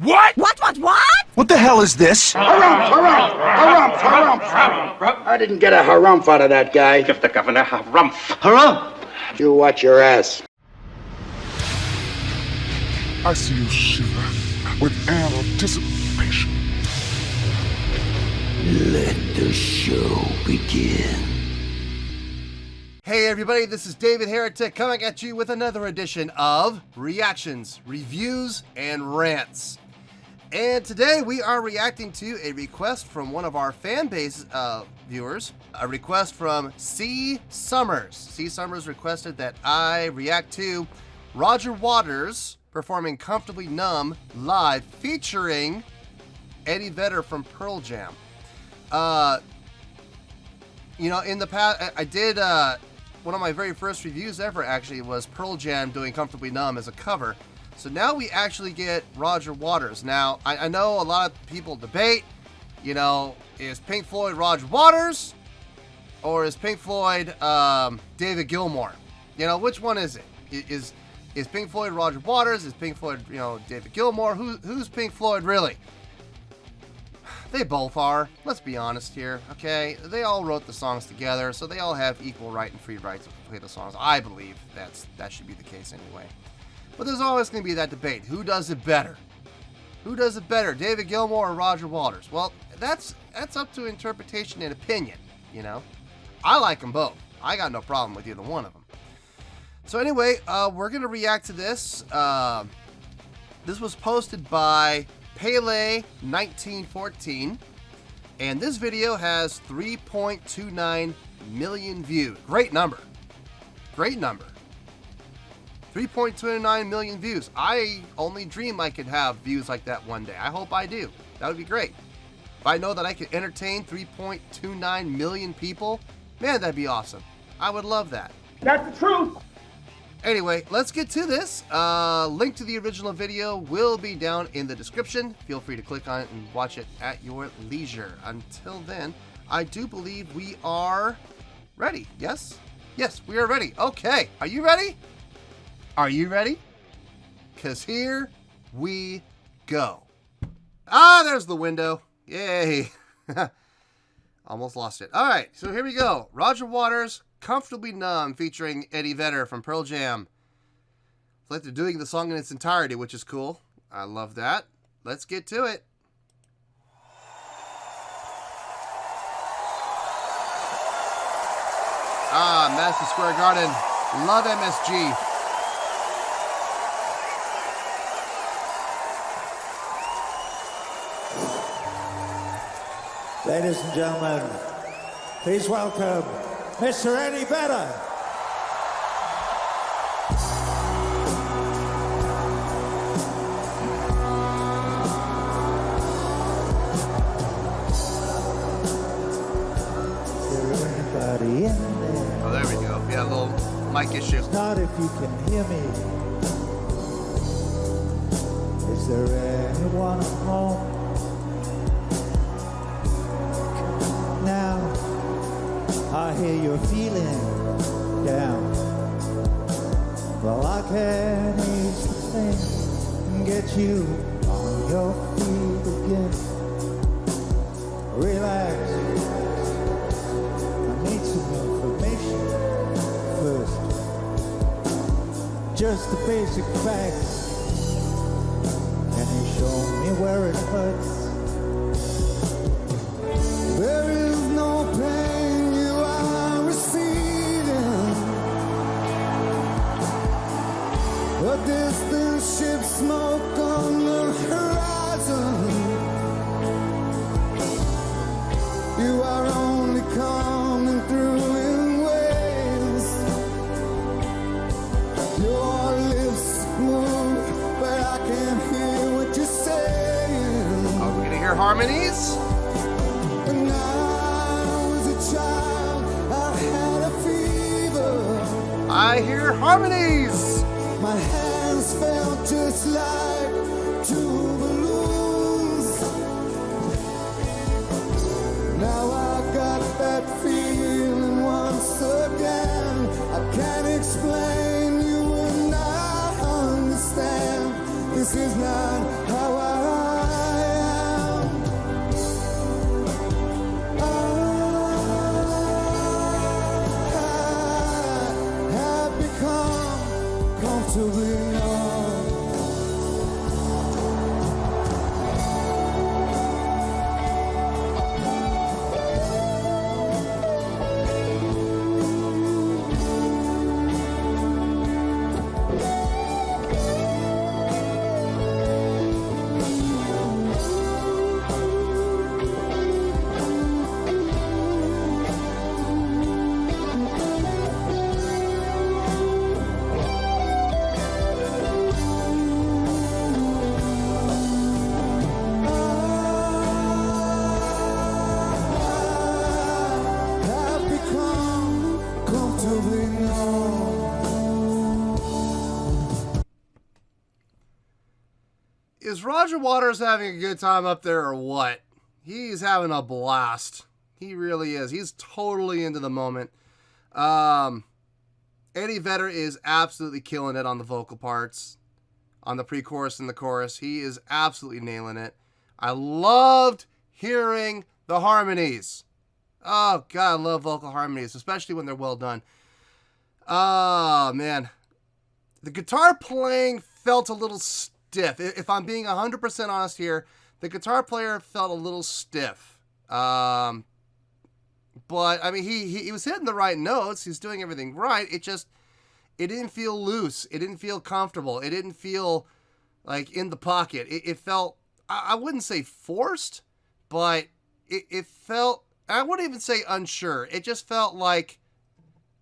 What? What? What the hell is this? Harumph! I didn't get a harumph out of that guy. Give the governor harumph. Harumph! You watch your ass. I see you shiver with anticipation. Let the show begin. Hey everybody, this is David Heretic coming at you with another edition of Reactions, Reviews, and Rants. And today we are reacting to a request from one of our fan base viewers, a request from C. Summers. C. Summers requested that I react to Roger Waters performing Comfortably Numb live featuring Eddie Vedder from Pearl Jam. You know, in the past, I did, one of my very first reviews ever actually was Pearl Jam doing Comfortably Numb as a cover. So now we actually get Roger Waters. Now, I know a lot of people debate, you know, is Pink Floyd Roger Waters or is Pink Floyd David Gilmour? You know, which one is it? Is Pink Floyd Roger Waters? Is Pink Floyd, you know, David Gilmour? Who's Pink Floyd really? They both are. Let's be honest here, okay? They all wrote the songs together, so they all have equal right and free right to play the songs. I believe that should be the case anyway. But there's always going to be that debate. Who does it better? Who does it better, David Gilmour or Roger Waters? Well, that's up to interpretation and opinion, you know? I like them both. I got no problem with either one of them. So anyway, we're going to react to this. This was posted by Pele 1914, and this video has 3.29 million views. Great number. 3.29 million views. I only dream I could have views like that one day. I hope I do. That would be great. If I know that I could entertain 3.29 million people, man, that'd be awesome. I would love that. That's the truth. Anyway, let's get to this. Link to the original video will be down in the description. Feel free to click on it and watch it at your leisure. Until then, I do believe we are ready. Yes? Yes, we are ready. Okay, are you ready? Are you ready? Because here we go. Ah, there's the window. Yay. Almost lost it. All right, so here we go. Roger Waters, Comfortably Numb, featuring Eddie Vedder from Pearl Jam. It's like they're doing the song in its entirety, which is cool. I love that. Let's get to it. Ah, Madison Square Garden. Love MSG. Ladies and gentlemen, please welcome Mr. Eddie Vedder. Is there anybody in there? Oh, there we go. Yeah, a little mic issue. Not if you can hear me. Is there anyone at home? Now I hear you're feeling down. Well, I can ease the pain and get you on your feet again. Relax. I need some information first. Just the basic facts. Can you show me where it hurts? There is no pain you are receiving. A distant ship smoke on the horizon. You are only coming through in waves. Your lips move, but I can't hear what you're saying. Are we gonna hear harmonies? When I was a child, I had a fever. I hear harmonies. My hands felt just like two balloons. Now I got that feeling once again. I can't explain, you would not understand. This is not how I Roger Waters having a good time up there or what? He's having a blast. He really is. He's totally into the moment. Eddie Vedder is absolutely killing it on the vocal parts, on the pre-chorus and the chorus. He is absolutely nailing it. I loved hearing the harmonies. Oh, God, I love vocal harmonies, especially when they're well done. Oh, man. The guitar playing felt a little stiff. If I'm being 100% honest here, the guitar player felt a little stiff. But, I mean, he was hitting the right notes. He's doing everything right. It didn't feel loose. It didn't feel comfortable. It didn't feel, like, in the pocket. It felt, I wouldn't say forced, but it felt, I wouldn't even say unsure. It just felt like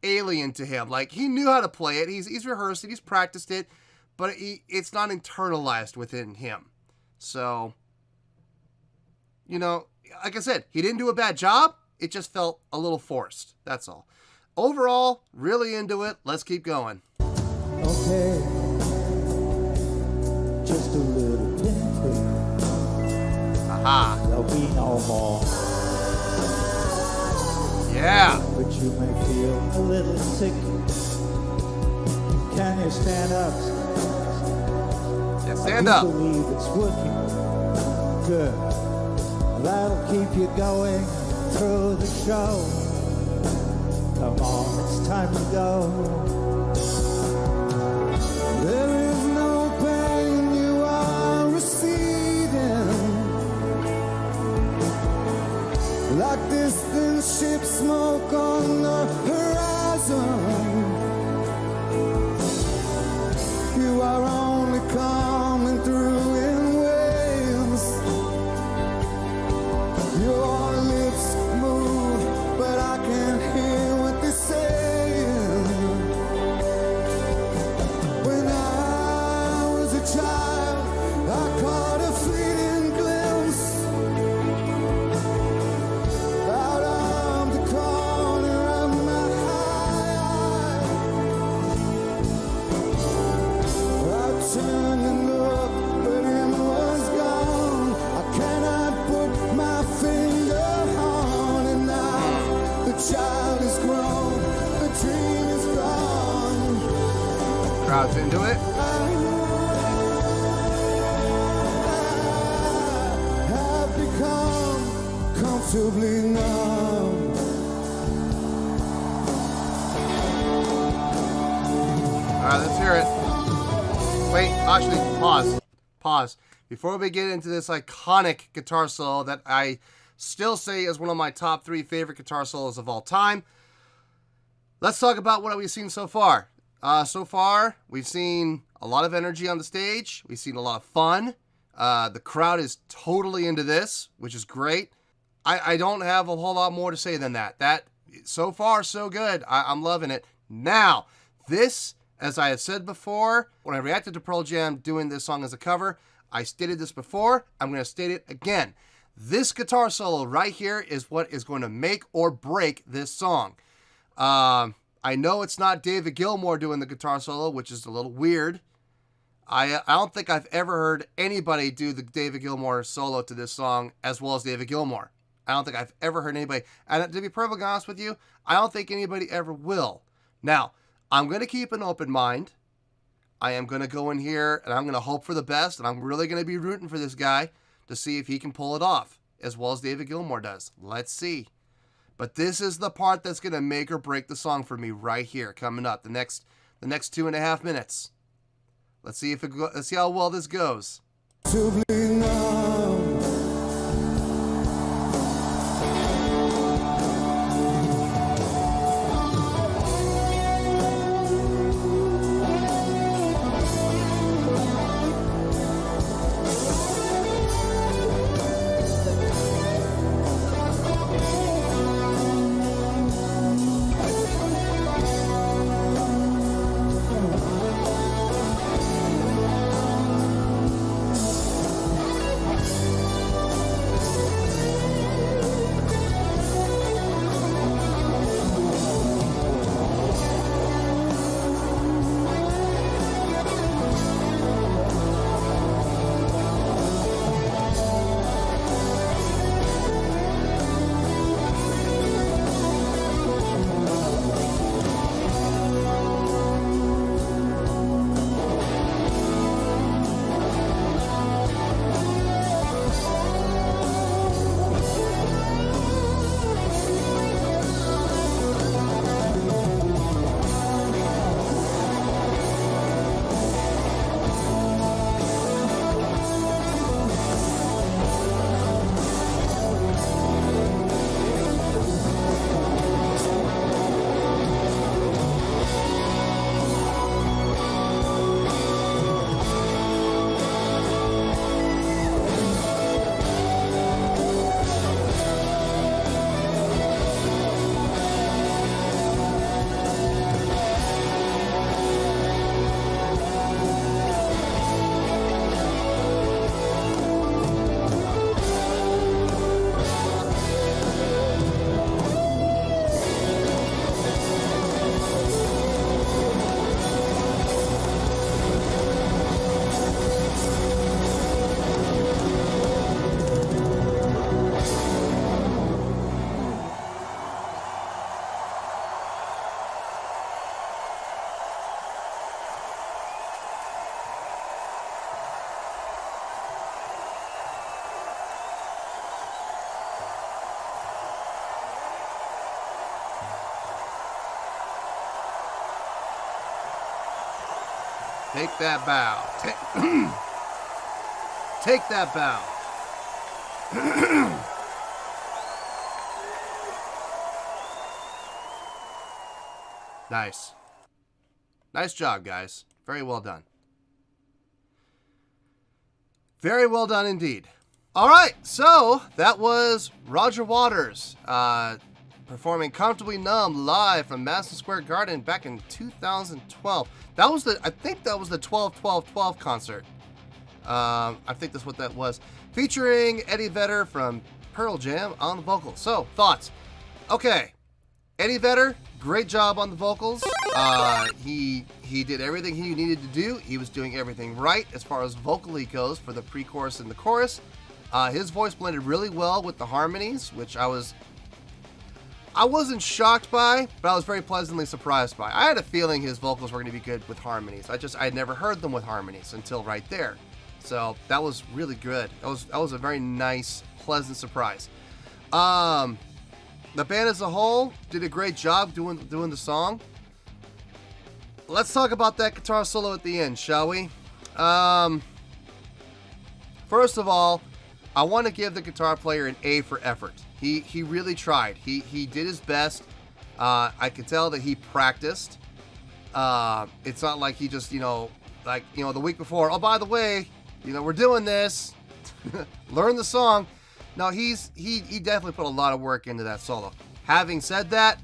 alien to him. Like, he knew how to play it. He's rehearsed it. He's practiced it. But it's not internalized within him. So, you know, like I said, he didn't do a bad job. It just felt a little forced. That's all. Overall, really into it. Let's keep going. Okay, just a little pinprick. Aha. There'll be no more. Yeah. But you may feel a little sick. Can you stand up? Yeah, stand I up. believe it's working. Good. That'll keep you going through the show. Come on, it's time to go. There is no pain you are receiving, like distant ship smoke on the horizon. You are only coming through in waves. Your lips move, but I can't hear what they're saying. When I was a child, I caught a fleeting glimpse out of the corner of my eye. I turned and looked, but him was gone. I cannot put my finger on it now. The child is grown, the dream is gone. Crowd's into it. I have become comfortably numb. All right, let's hear it. Wait, actually, pause. Before we get into this iconic guitar solo that I still say is one of my top 3 favorite guitar solos of all time, let's talk about what we've seen so far. So far, we've seen a lot of energy on the stage. We've seen a lot of fun. The crowd is totally into this, which is great. I don't have a whole lot more to say than that. That, so far, so good. I'm loving it. Now, this, as I have said before, when I reacted to Pearl Jam doing this song as a cover, I stated this before. I'm going to state it again. This guitar solo right here is what is going to make or break this song. I know it's not David Gilmour doing the guitar solo, which is a little weird. I don't think I've ever heard anybody do the David Gilmour solo to this song as well as David Gilmour. I don't think I've ever heard anybody. And to be perfectly honest with you, I don't think anybody ever will. Now, I'm going to keep an open mind. I am going to go in here and I'm going to hope for the best. And I'm really going to be rooting for this guy to see if he can pull it off as well as David Gilmour does. Let's see. But this is the part that's going to make or break the song for me right here, coming up the next 2.5 minutes. Let's see let's see how well this goes. Comfortably numb. Take that bow. Take that bow. Nice. Nice job, guys. Very well done. Very well done indeed. All right, so that was Roger Waters performing Comfortably Numb live from Madison Square Garden back in 2012. I think that was the 12-12-12 concert. I think that's what that was. Featuring Eddie Vedder from Pearl Jam on the vocals. So, thoughts. Okay, Eddie Vedder, great job on the vocals. He did everything he needed to do. He was doing everything right as far as vocally goes for the pre-chorus and the chorus. His voice blended really well with the harmonies, which I wasn't shocked by, but I was very pleasantly surprised by. I had a feeling his vocals were going to be good with harmonies. I had never heard them with harmonies until right there. So that was really good. That was a very nice, pleasant surprise. The band as a whole did a great job doing the song. Let's talk about that guitar solo at the end, shall we? First of all, I want to give the guitar player an A for effort. He really tried. He did his best. I could tell that he practiced. It's not like he just, the week before, oh, by the way, we're doing this. Learn the song. No, he definitely put a lot of work into that solo. Having said that,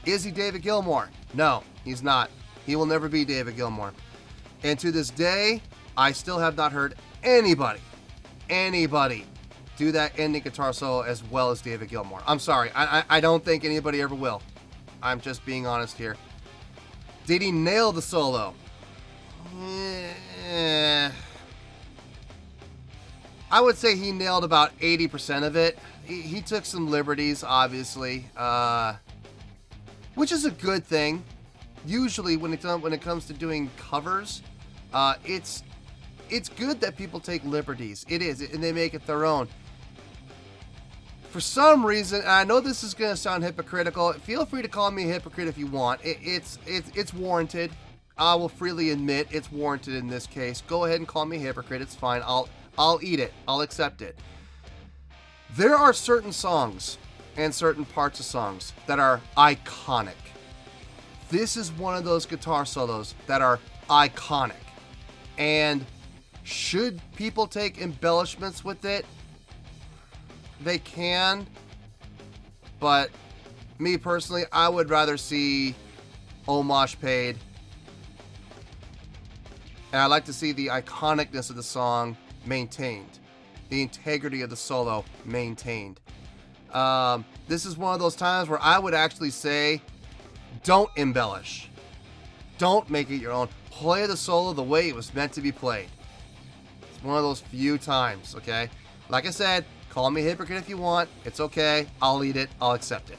is he David Gilmour? No, he's not. He will never be David Gilmour. And to this day, I still have not heard anybody do that ending guitar solo as well as David Gilmour. I'm sorry. I don't think anybody ever will. I'm just being honest here. Did he nail the solo? I would say he nailed about 80% of it. He took some liberties, obviously, which is a good thing. Usually, when it comes to doing covers, it's good that people take liberties. It is, and they make it their own. For some reason, and I know this is going to sound hypocritical. Feel free to call me a hypocrite if you want. It's warranted. I will freely admit it's warranted in this case. Go ahead and call me a hypocrite. It's fine. I'll eat it. I'll accept it. There are certain songs and certain parts of songs that are iconic. This is one of those guitar solos that are iconic. And should people take embellishments with it? They can. But me personally, I would rather see homage paid. And I like to see the iconicness of the song maintained. The integrity of the solo maintained. This is one of those times where I would actually say, don't embellish. Don't make it your own. Play the solo the way it was meant to be played. It's one of those few times, okay? Like I said, call me a hypocrite if you want. It's okay. I'll eat it. I'll accept it.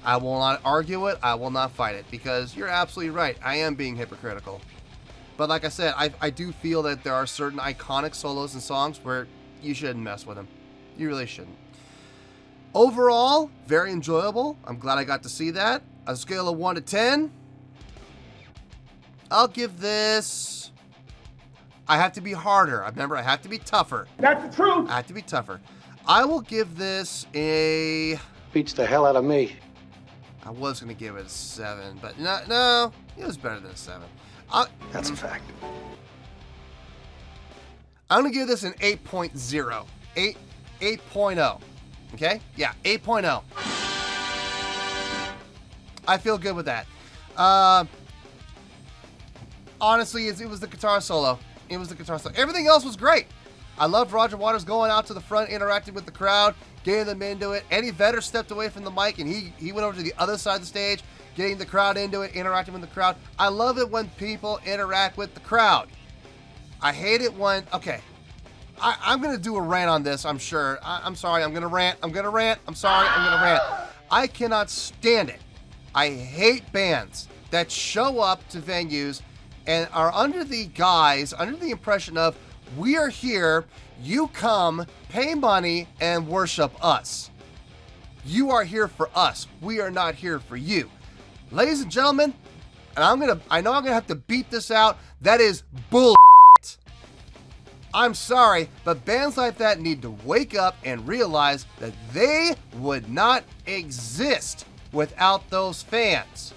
I will not argue it. I will not fight it because you're absolutely right. I am being hypocritical. But like I said, I do feel that there are certain iconic solos and songs where you shouldn't mess with them. You really shouldn't. Overall, very enjoyable. I'm glad I got to see that. On a scale of 1 to 10, I'll give this... I have to be harder. Remember, I have to be tougher. That's the truth. I have to be tougher. I will give this a... Beats the hell out of me. I was going to give it a 7, but no, it was better than a 7. That's a fact. I'm going to give this an 8.0. 8.0. Okay? Yeah, 8.0. I feel good with that. Honestly, it was the guitar solo. It was the guitar solo. Everything else was great. I loved Roger Waters going out to the front, interacting with the crowd, getting them into it. Eddie Vedder stepped away from the mic, and he went over to the other side of the stage, getting the crowd into it, interacting with the crowd. I love it when people interact with the crowd. I hate it when... Okay. I'm going to do a rant on this, I'm sure. I'm sorry, I'm going to rant. I'm sorry, I'm going to rant. I cannot stand it. I hate bands that show up to venues and are under the impression of, we are here, you come, pay money, and worship us. You are here for us. We are not here for you. Ladies and gentlemen, and I know I'm gonna have to beat this out. That is bull. I'm sorry, but bands like that need to wake up and realize that they would not exist without those fans.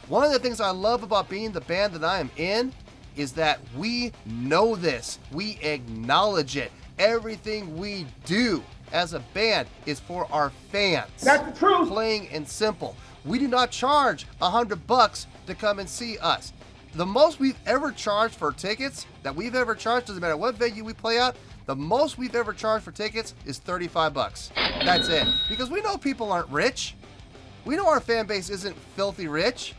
One of the things I love about being the band that I am in is that we know this. We acknowledge it. Everything we do as a band is for our fans. That's the truth. Plain and simple. We do not charge $100 to come and see us. The most we've ever charged for tickets that we've ever charged, doesn't matter what venue we play at, the most we've ever charged for tickets is $35. That's it. Because we know people aren't rich. We know our fan base isn't filthy rich.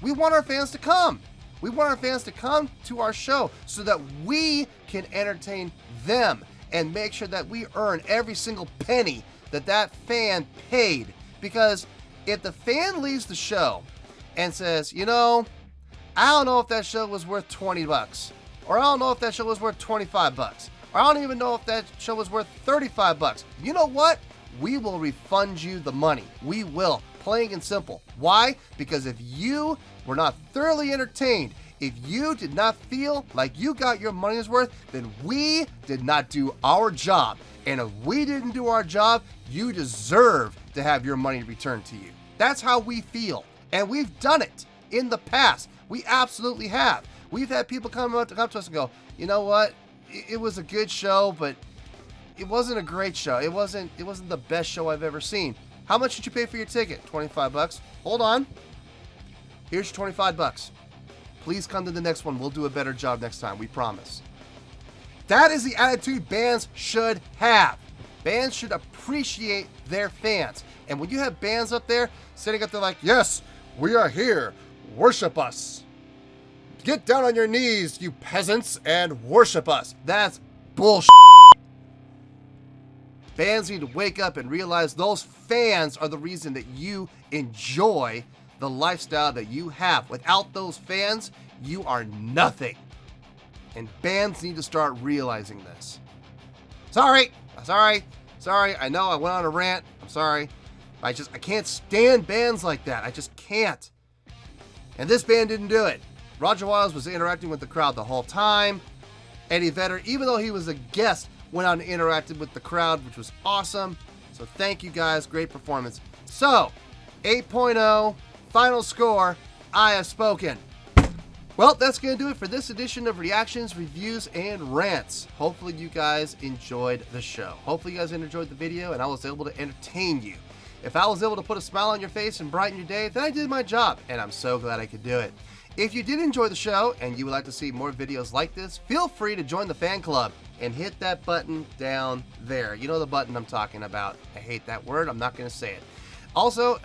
We want our fans to come. We want our fans to come to our show so that we can entertain them and make sure that we earn every single penny that that fan paid. Because if the fan leaves the show and says, you know, I don't know if that show was worth $20, or I don't know if that show was worth $25, or I don't even know if that show was worth $35. You know what? We will refund you the money. We will. Plain and simple. Why? Because if you were not thoroughly entertained, if you did not feel like you got your money's worth, then we did not do our job. And if we didn't do our job, you deserve to have your money returned to you. That's how we feel. And we've done it in the past. We absolutely have. We've had people come up to us and go, you know what? It was a good show, but it wasn't a great show. It wasn't the best show I've ever seen. How much did you pay for your ticket? $25. Hold on. Here's your $25. Please come to the next one. We'll do a better job next time. We promise. That is the attitude bands should have. Bands should appreciate their fans. And when you have bands up there, sitting up there like, yes, we are here. Worship us. Get down on your knees, you peasants, and worship us. That's bullshit. Bands need to wake up and realize those fans are the reason that you enjoy the lifestyle that you have. Without those fans, you are nothing. And bands need to start realizing this. Sorry. I know I went on a rant. I'm sorry. I can't stand bands like that. I just can't. And this band didn't do it. Roger Waters was interacting with the crowd the whole time. Eddie Vedder, even though he was a guest, went on and interacted with the crowd, which was awesome. So thank you guys. Great performance. So, 8.0, final score, I have spoken. Well, that's going to do it for this edition of Reactions, Reviews, and Rants. Hopefully you guys enjoyed the show. Hopefully you guys enjoyed the video and I was able to entertain you. If I was able to put a smile on your face and brighten your day, then I did my job, and I'm so glad I could do it. If you did enjoy the show and you would like to see more videos like this, feel free to join the fan club and hit that button down there. You know the button I'm talking about. I hate that word. I'm not going to say it. Also,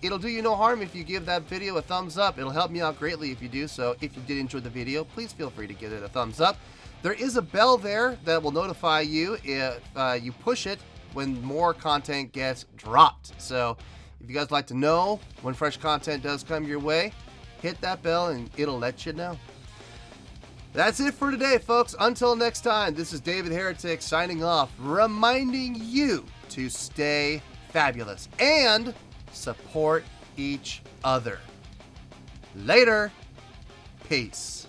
it'll do you no harm if you give that video a thumbs up. It'll help me out greatly if you do. So if you did enjoy the video, please feel free to give it a thumbs up. There is a bell there that will notify you if you push it when more content gets dropped. So if you guys like to know when fresh content does come your way, hit that bell and it'll let you know. That's it for today, folks. Until next time, this is David Heretic signing off, reminding you to stay fabulous and support each other. Later. Peace.